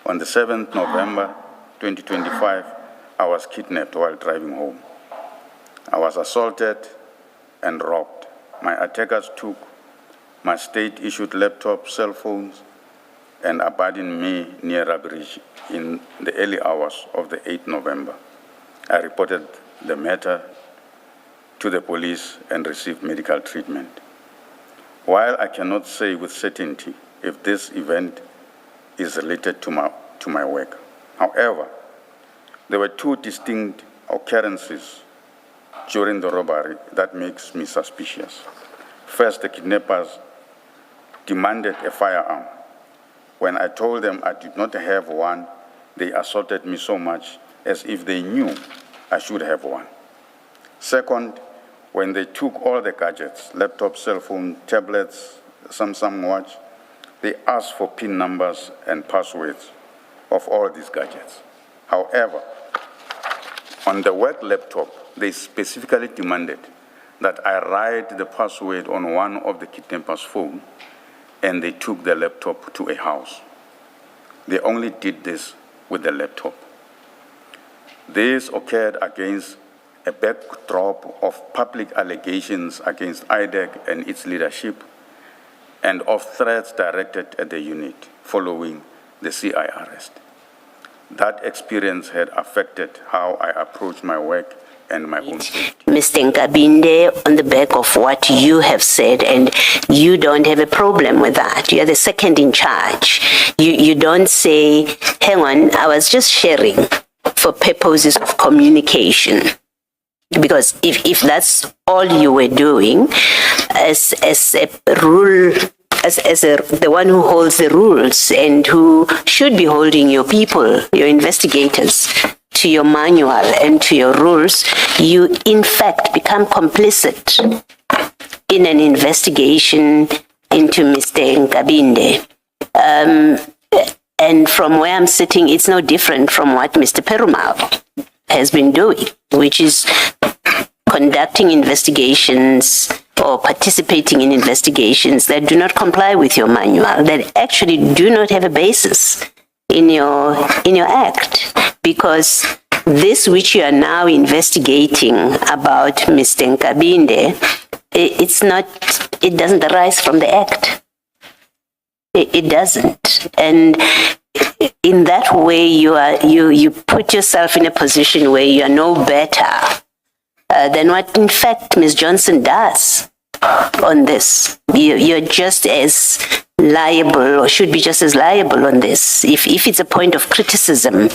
On the 7th November 2025, I was kidnapped while driving home. I was assaulted and robbed. My attackers took my state-issued laptop, cell phones, and abandoned me near Rabridge in the early hours of the 8th November. I reported the matter to the police and received medical treatment. While I cannot say with certainty if this event is related to my work, however, there were two distinct occurrences during the robbery that makes me suspicious. First, the kidnappers demanded a firearm. When I told them I did not have one, they assaulted me so much as if they knew I should have one. Second, when they took all the gadgets, laptop, cell phone, tablets, Samsung watch, they asked for PIN numbers and passwords of all these gadgets. However, on the work laptop, they specifically demanded that I write the password on one of the kidnappers' phone, and they took the laptop to a house. They only did this with the laptop. This occurred against a backdrop of public allegations against IDAC and its leadership, and of threats directed at the unit following the CI arrest. That experience had affected how I approach my work and my own safety. Mr. Nkabinde, on the back of what you have said, and you don't have a problem with that. You're the second in charge. You don't say, hang on, I was just sharing for purposes of communication. Because if that's all you were doing, as a rule, the one who holds the rules and who should be holding your people, your investigators, to your manual and to your rules, you in fact become complicit in an investigation into Mr. Nkabinde. And from where I'm sitting, it's no different from what Mr. Perumal has been doing, which is conducting investigations or participating in investigations that do not comply with your manual, that actually do not have a basis in your act. Because this which you are now investigating about Mr. Nkabinde, it doesn't arise from the act. It doesn't. And in that way, you put yourself in a position where you are no better than what, in fact, Ms. Johnson does on this. You're just as liable, or should be just as liable on this. If it's a point of criticism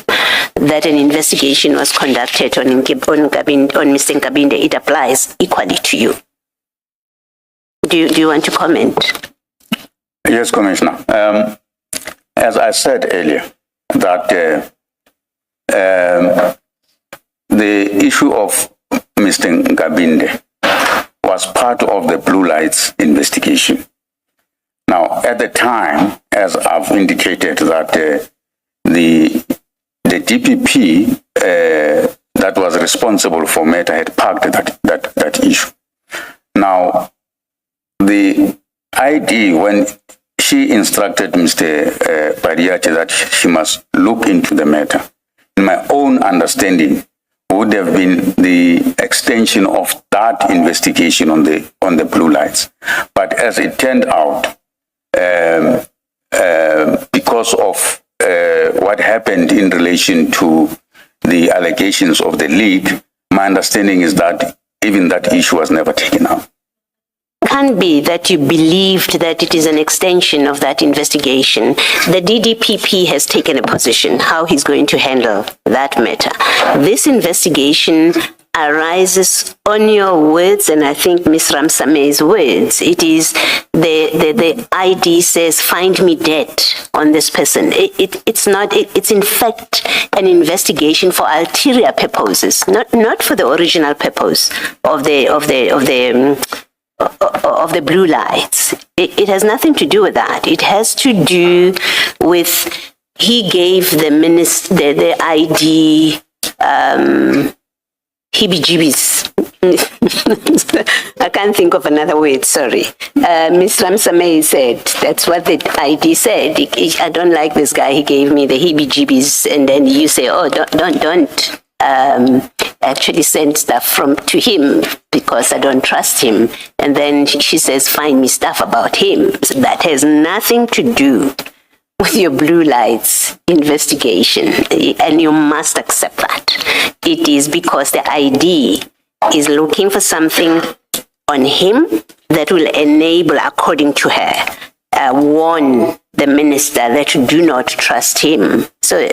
that an investigation was conducted on Mr. Nkabinde, it applies equally to you. Do you want to comment? Yes, Commissioner. As I said earlier, that the issue of Mr. Nkabinde was part of the Blue Lights investigation. Now, at the time, as I've indicated, that the DPP that was responsible for matter had parked that issue. Now, the ID, when she instructed Mr. Pariache that she must look into the matter, in my own understanding, would have been the extension of that investigation on the Blue Lights. But as it turned out, because of what happened in relation to the allegations of the league, my understanding is that even that issue was never taken up. Can be that you believed that it is an extension of that investigation. The DDPP has taken a position how he's going to handle that matter. This investigation arises on your words, and I think Ms. Ramsame's words. It is the ID says, find me dead on this person. It's not, it's in fact an investigation for ulterior purposes, not for the original purpose of the Blue Lights. It has nothing to do with that. It has to do with, he gave the ID heebie-jeebies. I can't think of another word, sorry. Ms. Ramsameh said, that's what the ID said. I don't like this guy, he gave me the heebie-jeebies, and then you say, oh, don't actually send stuff to him because I don't trust him. And then she says, find me stuff about him. So that has nothing to do with your blue lights investigation, and you must accept that. It is because the ID is looking for something on him that will enable, according to her, warn the minister that you do not trust him. So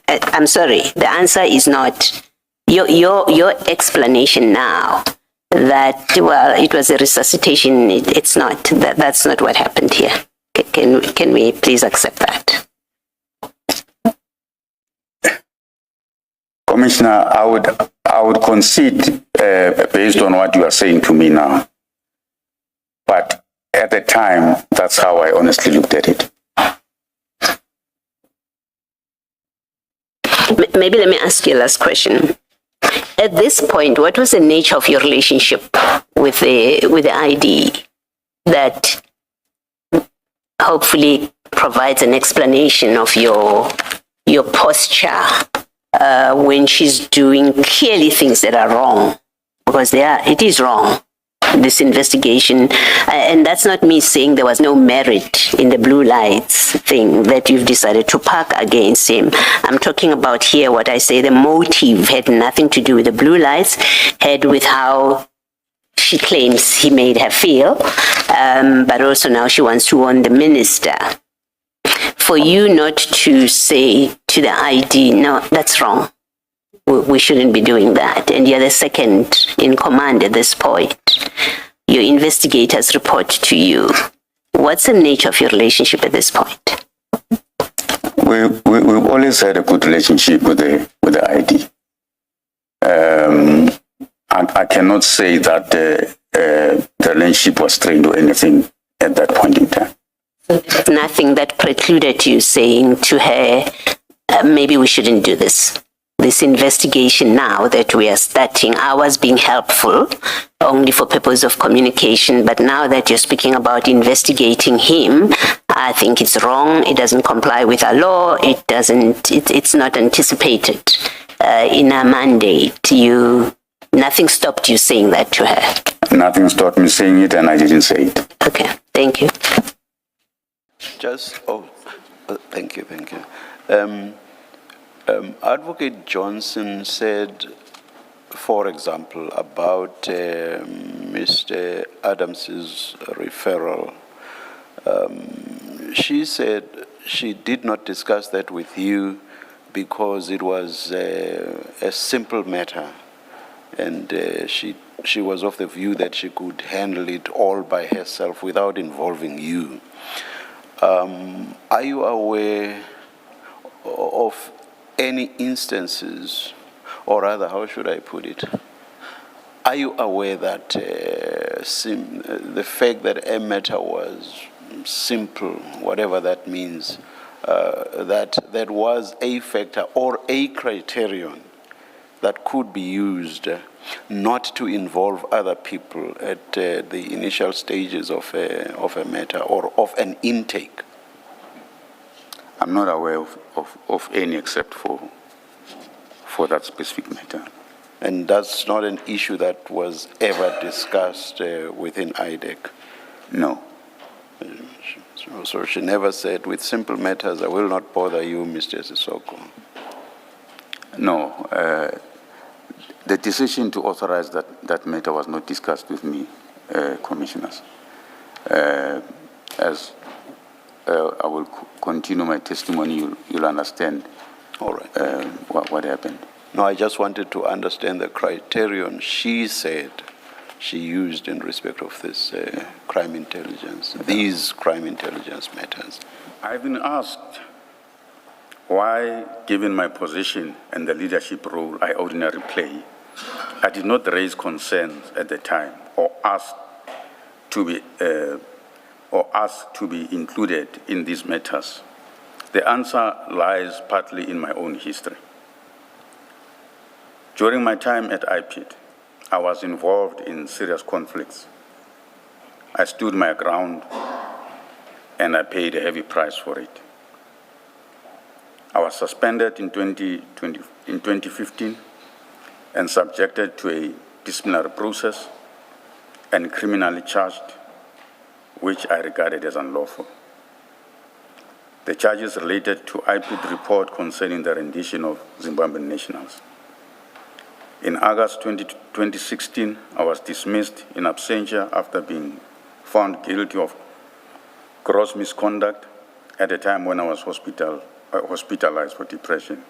I'm sorry, the answer is not your explanation now that, well, it was a resuscitation. It's not. That's not what happened here. Can we please accept that? Commissioner, I would concede based on what you are saying to me now. But at the time, that's how I honestly looked at it. Maybe let me ask you a last question. At this point, what was the nature of your relationship with the ID that hopefully provides an explanation of your posture when she's doing clearly things that are wrong? Because it is wrong, this investigation. And that's not me saying there was no merit in the blue lights thing that you've decided to park against him. I'm talking about here what I say, the motive had nothing to do with the blue lights, had with how she claims he made her feel, but also now she wants to warn the minister. For you not to say to the ID, no, that's wrong. We shouldn't be doing that. And you're the second in command at this point. Your investigators report to you. What's the nature of your relationship at this point? We've always had a good relationship with the ID. I cannot say that the relationship was strained or anything at that point in time. Nothing that precluded you saying to her, maybe we shouldn't do this. This investigation now that we are starting, I was being helpful only for purpose of communication, but now that you're speaking about investigating him, I think it's wrong. It doesn't comply with our law. It's not anticipated in our mandate. Nothing stopped you saying that to her. Nothing stopped me saying it, and I didn't say it. Okay, thank you. Thank you. Advocate Johnson said, for example, about Mr. Adams's referral. She said she did not discuss that with you because it was a simple matter, and she was of the view that she could handle it all by herself without involving you. Are you aware of any instances, or rather, how should I put it? Are you aware that the fact that a matter was simple, whatever that means, that was a factor or a criterion that could be used not to involve other people at the initial stages of a matter or of an intake? I'm not aware of any except for that specific matter. And that's not an issue that was ever discussed within IDAC? No. So she never said, with simple matters, I will not bother you, Mr. Sesoko? No. The decision to authorize that matter was not discussed with me, commissioners. As I will continue my testimony, you'll understand. All right. What happened. No, I just wanted to understand the criterion she said she used in respect of this crime intelligence, these crime intelligence matters. I've been asked why, given my position and the leadership role I ordinarily play, I did not raise concerns at the time or ask to be included in these matters. The answer lies partly in my own history. During my time at IPID, I was involved in serious conflicts. I stood my ground and I paid a heavy price for it. I was suspended in 2015 and subjected to a disciplinary process and criminally charged, which I regarded as unlawful. The charges related to IPID report concerning the rendition of Zimbabwean nationals. In August 2016, I was dismissed in absentia after being found guilty of gross misconduct at a time when I was hospitalized for depression.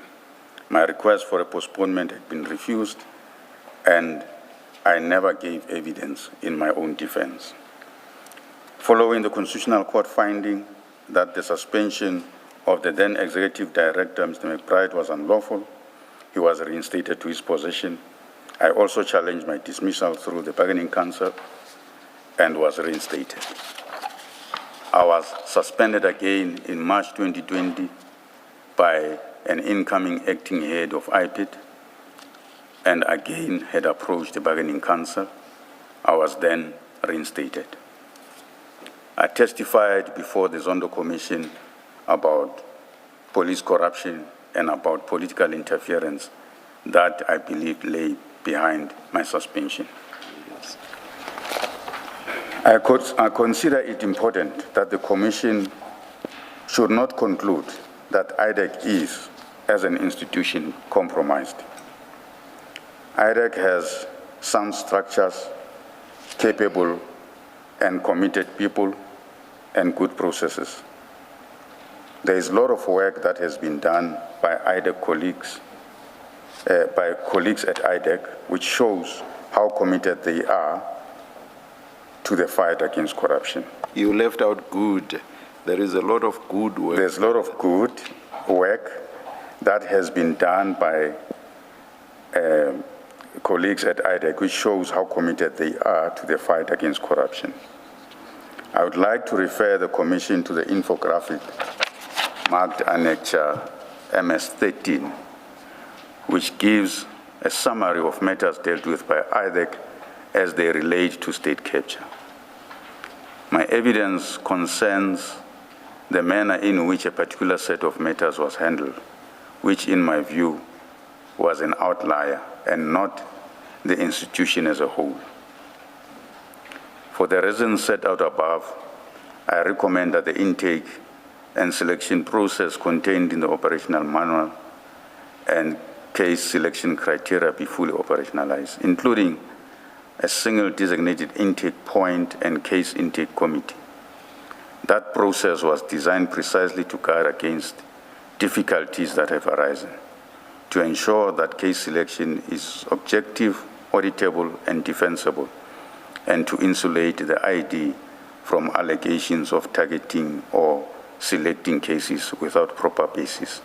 My request for a postponement had been refused, and I never gave evidence in my own defense. Following the Constitutional Court finding that the suspension of the then Executive Director, Mr. McBride, was unlawful, he was reinstated to his position. I also challenged my dismissal through the Bargaining Council and was reinstated. I was suspended again in March 2020 by an incoming acting head of IPID, and again had approached the Bargaining Council. I was then reinstated. I testified before the Zondo Commission about police corruption and about political interference that I believe lay behind my suspension. I consider it important that the Commission should not conclude that IDAC is, as an institution, compromised. IDAC has sound structures, capable and committed people, and good processes. There is a lot of work that has been done by IDAC colleagues, at IDAC, which shows how committed they are to the fight against corruption. You left out good. There is a lot of good work. There's a lot of good work that has been done by colleagues at IDAC, which shows how committed they are to the fight against corruption. I would like to refer the Commission to the infographic marked Annexure MS-13, which gives a summary of matters dealt with by IDAC as they relate to state capture. My evidence concerns the manner in which a particular set of matters was handled, which in my view was an outlier and not the institution as a whole. For the reasons set out above, I recommend that the intake and selection process contained in the operational manual and case selection criteria be fully operationalized, including a single designated intake point and case intake committee. That process was designed precisely to guard against difficulties that have arisen, to ensure that case selection is objective, auditable, and defensible, and to insulate the ID from allegations of targeting or selecting cases without proper basis.